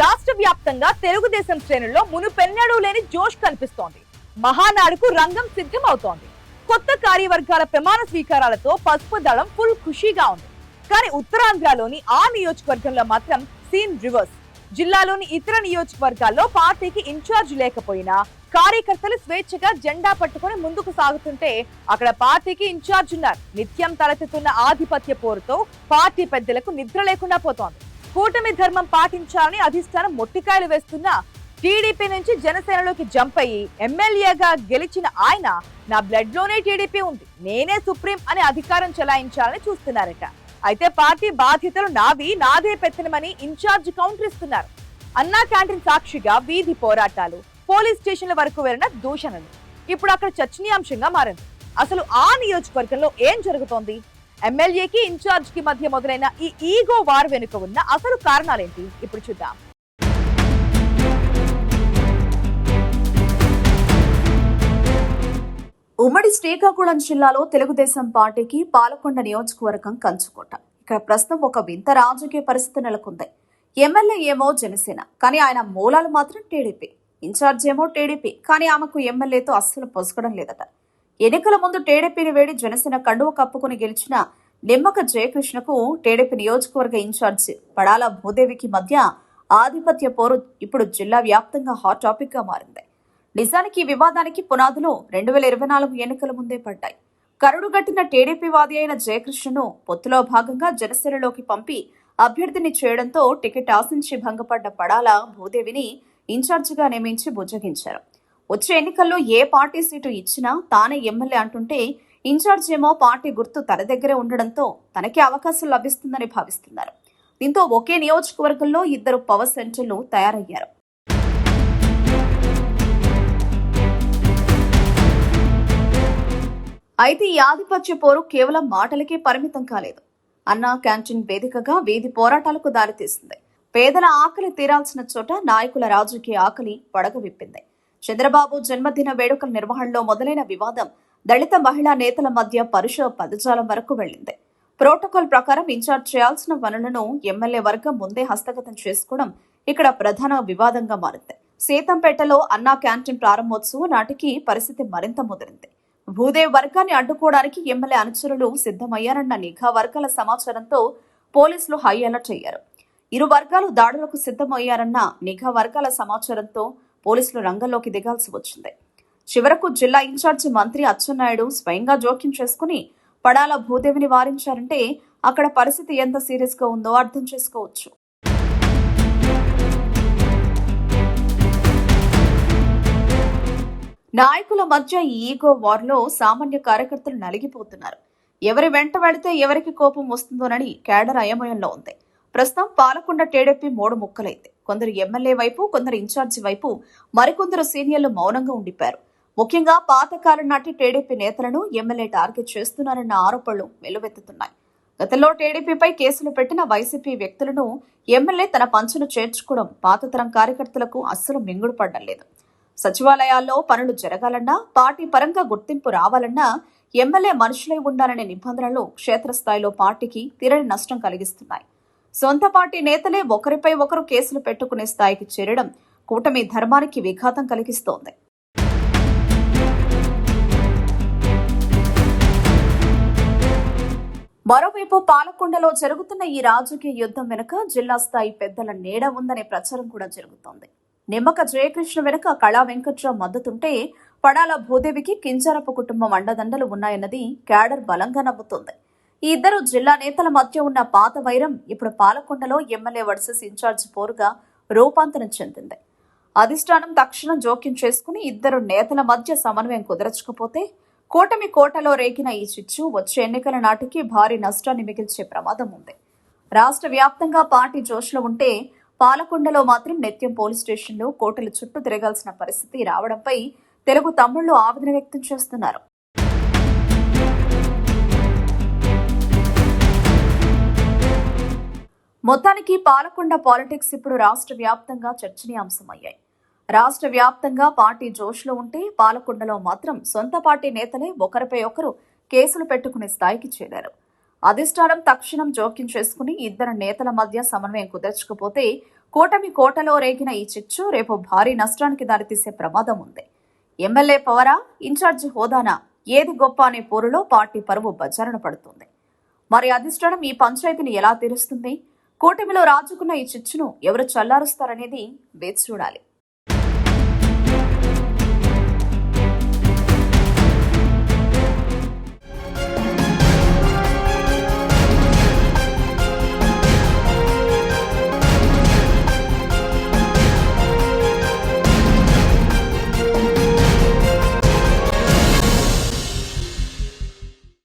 రాష్ట్ర వ్యాప్తంగా తెలుగుదేశం శ్రేణుల్లో మునుపెన్నడూ లేని జోష్ కనిపిస్తోంది. మహానాడుకు రంగం సిద్ధమవుతోంది. కొత్త కార్యవర్గాల ప్రమాణ స్వీకారాలతో పసుపు దళం ఫుల్ ఖుషీగా ఉంది. కానీ ఉత్తరాంధ్రలోని ఆ నియోజకవర్గంలో మాత్రం సీన్ రివర్స్. జిల్లాలోని ఇతర నియోజకవర్గాల్లో పార్టీకి ఇన్ఛార్జ్ లేకపోయినా కార్యకర్తలు స్వేచ్ఛగా జెండా పట్టుకుని ముందుకు సాగుతుంటే అక్కడ పార్టీకి ఇన్ఛార్జ్ ఉన్నారు. నిత్యం తలెత్తుతున్న ఆధిపత్య పోరుతో పార్టీ పెద్దలకు నిద్ర లేకుండా పోతోంది. కూటమి ధర్మం పాటించాలని అధిష్టానం మొట్టికాయలు వేస్తున్నా టీడీపీ నుంచి జనసేనలోకి జంప్ అయ్యి ఎమ్మెల్యేగా గెలిచిన ఆయన నా బ్లడ్ లోనే టీడీపీ ఉంది, నేనే సుప్రీం అని అధికారం చెలాయించాలని చూస్తున్నారట. అయితే పార్టీ బాధ్యతలు నాదే పెత్తనమని ఇన్ఛార్జ్ కౌంటర్ ఇస్తున్నారు. అన్నా క్యాంటీన్ సాక్షిగా వీధి పోరాటాలు, పోలీస్ స్టేషన్ల వరకు వెళ్లిన దూషణలు ఇప్పుడు అక్కడ చర్చనీయాంశంగా మారింది. అసలు ఆ నియోజకవర్గంలో ఏం జరుగుతోంది? ఎమ్మెల్యేకి ఇన్ఛార్జ్ కి మధ్య మొదలైన ఈ ఈగో వార్ వెనుక ఉన్న అసలు కారణాలేంటి ఇప్పుడు చూద్దాం. ఉమ్మడి శ్రీకాకుళం జిల్లాలో తెలుగుదేశం పార్టీకి పాలకొండ నియోజకవర్గం కంచుకోట. ఇక్కడ ప్రస్తుతం ఒక వింత రాజకీయ పరిస్థితి నెలకొంది. ఎమ్మెల్యే ఏమో జనసేన, కానీ ఆయన మూలాలు మాత్రం టీడీపీ. ఇన్ఛార్జ్ ఏమో టీడీపీ, కానీ ఆమెకు ఎమ్మెల్యేతో అస్సలు పొసగడం లేదట. ఎన్నికల ముందు టీడీపీని వేడి జనసేన కండువ కప్పుకుని గెలిచిన నిమ్మక జయకృష్ణకు టీడీపీ నియోజకవర్గ ఇన్ఛార్జ్ పడాల భూదేవికి మధ్య ఆధిపత్య పోరు ఇప్పుడు జిల్లా వ్యాప్తంగా హాట్ టాపిక్ గా మారింది. నిజానికి ఈ వివాదానికి పునాదులు 2024 ఎన్నికల ముందే పడ్డాయి. కరుడుగట్టిన టీడీపీ వాది అయిన జయకృష్ణను పొత్తులో భాగంగా జనసేనలోకి పంపి అభ్యర్థిని చేయడంతో టికెట్ ఆశించి భంగపడ్డ పడాల భూదేవిని ఇన్ఛార్జిగా నియమించి బుజ్జగించారు. వచ్చే ఎన్నికల్లో ఏ పార్టీ సీటు ఇచ్చినా తానే ఎమ్మెల్యే అంటుంటే ఇన్ఛార్జ్ ఏమో పార్టీ గుర్తు తన దగ్గరే ఉండడంతో తనకే అవకాశం లభిస్తుందని భావిస్తున్నారు. దీంతో ఒకే నియోజకవర్గంలో ఇద్దరు పవర్ సెంటర్లు తయారయ్యారు. అయితే ఈ ఆధిపత్య పోరు కేవలం మాటలకే పరిమితం కాలేదు. అన్నా క్యాంటీన్ వేదికగా వీధి పోరాటాలకు దారితీసింది. పేదల ఆకలి తీరాల్సిన చోట నాయకుల రాజకీయ ఆకలి పడగ విప్పింది. చంద్రబాబు జన్మదిన వేడుకల నిర్వహణలో మొదలైన వివాదం దళిత మహిళా నేతల మధ్య పరుష పదజాలం వరకు వెళ్లింది. ప్రోటోకాల్ ప్రకారం ఇన్ఛార్జ్ చేయాల్సిన పనులను ఎమ్మెల్యే వర్గం ముందే హస్తగతం చేసుకోవడం ఇక్కడ ప్రధాన వివాదంగా మారింది. సీతంపేటలో అన్నా క్యాంటీన్ ప్రారంభోత్సవం నాటికి పరిస్థితి మరింత ముదిరింది. భూదేవి వర్గాన్ని అడ్డుకోవడానికి ఎమ్మెల్యే అనుచరులు సిద్ధమయ్యారన్న నిఘా వర్గాల సమాచారంతో పోలీసులు హై అలర్ట్ అయ్యారు. ఇరు వర్గాలు దాడులకు సిద్ధమయ్యారన్న నిఘా వర్గాల సమాచారంతో పోలీసులు రంగంలోకి దిగాల్సి వచ్చింది. చివరకు జిల్లా ఇన్ఛార్జి మంత్రి అచ్చెన్నాయుడు స్వయంగా జోక్యం చేసుకుని పడాల భూదేవిని వారించారంటే అక్కడ పరిస్థితి ఎంత సీరియస్ గా ఉందో అర్థం చేసుకోవచ్చు. నాయకుల మధ్య ఈ ఈగో వార్లో సామాన్య కార్యకర్తలు నలిగిపోతున్నారు. ఎవరి వెంట వెళితే ఎవరికి కోపం వస్తుందోనని కేడర్ అయోమయంలో ఉంది. ప్రస్తుతం పాలకొండ టీడీపీ 3 ముక్కలైంది. కొందరు ఎమ్మెల్యే వైపు, కొందరు ఇన్ఛార్జి వైపు, మరికొందరు సీనియర్లు మౌనంగా ఉండిపోయారు. ముఖ్యంగా పాతకాలం నాటి టీడీపీ నేతలను ఎమ్మెల్యే టార్గెట్ చేస్తున్నారన్న ఆరోపణలు వెల్లువెత్తుతున్నాయి. గతంలో టీడీపీపై కేసులు పెట్టిన వైసీపీ వ్యక్తులను ఎమ్మెల్యే తన పంచును చేర్చుకోవడం పాతతరం కార్యకర్తలకు అస్సలు మింగుడు పడడం లేదు. సచివాలయాల్లో పనులు జరగాలన్నా, పార్టీ పరంగా గుర్తింపు రావాలన్నా ఎమ్మెల్యే మనుషులై ఉండాలనే నిబంధనలు క్షేత్రస్థాయిలో పార్టీకి తీరని నష్టం కలిగిస్తున్నాయి. సొంత పార్టీ నేతలే ఒకరిపై ఒకరు కేసులు పెట్టుకునే స్థాయికి చేరడం కూటమి ధర్మానికి విఘాతం కలిగిస్తోంది. మరోవైపు పాలకొండలో జరుగుతున్న ఈ రాజకీయ యుద్ధం వెనుక జిల్లా స్థాయి పెద్దల నీడ ఉందనే ప్రచారం కూడా జరుగుతోంది. నిమ్మక జయకృష్ణ వెనుక కళా వెంకట్రావు మద్దతుంటే పడాల భూదేవికి కింజరపు కుటుంబం అండదండలు ఉన్నాయన్నది క్యాడర్ బలంగా నమ్ముతోంది. ఈ ఇద్దరు జిల్లా నేతల మధ్య ఉన్న పాత వైరం ఇప్పుడు పాలకొండలో ఎమ్మెల్యే వర్సెస్ ఇన్ఛార్జ్ పోరుగా రూపాంతరం చెందింది. అధిష్టానం తక్షణం జోక్యం చేసుకుని ఇద్దరు నేతల మధ్య సమన్వయం కుదరచకపోతే కూటమి కోటలో రేగిన ఈ చిచ్చు వచ్చే ఎన్నికల నాటికి భారీ నష్టాన్ని మిగిల్చే ప్రమాదం ఉంది. రాష్ట్ర వ్యాప్తంగా పార్టీ జోష్లో ఉంటే పాలకొండలో మాత్రం నిత్యం పోలీస్ స్టేషన్లు, కోటల చుట్టూ తిరగాల్సిన పరిస్థితి రావడంపై తెలుగు తమ్ముళ్లు ఆవేదన వ్యక్తం చేస్తున్నారు. మొత్తానికి పాలకొండ పాలిటిక్స్ ఇప్పుడు రాష్ట్ర వ్యాప్తంగా చర్చనీయాంశమయ్యాయి. రాష్ట్ర వ్యాప్తంగా పార్టీ జోష్లో ఉంటే పాలకొండలో మాత్రం సొంత పార్టీ నేతలే ఒకరిపై ఒకరు కేసులు పెట్టుకునే స్థాయికి చేరారు. అధిష్టానం తక్షణం జోక్యం చేసుకుని ఇద్దరు నేతల మధ్య సమన్వయం కుదర్చకపోతే కూటమి కోటలో రేగిన ఈ చిచ్చు రేపు భారీ నష్టానికి దారితీసే ప్రమాదం ఉంది. ఎమ్మెల్యే పవరా, ఇన్ఛార్జి హోదానా, ఏది గొప్ప అనే పోరులో పార్టీ పరువు బజారున పడుతుంది. మరి అధిష్టానం ఈ పంచాయతీని ఎలా తీరుస్తుంది? కూటమిలో రాజుకున్న ఈ చిచ్చును ఎవరు చల్లారుస్తారనేది వేచి చూడాలి.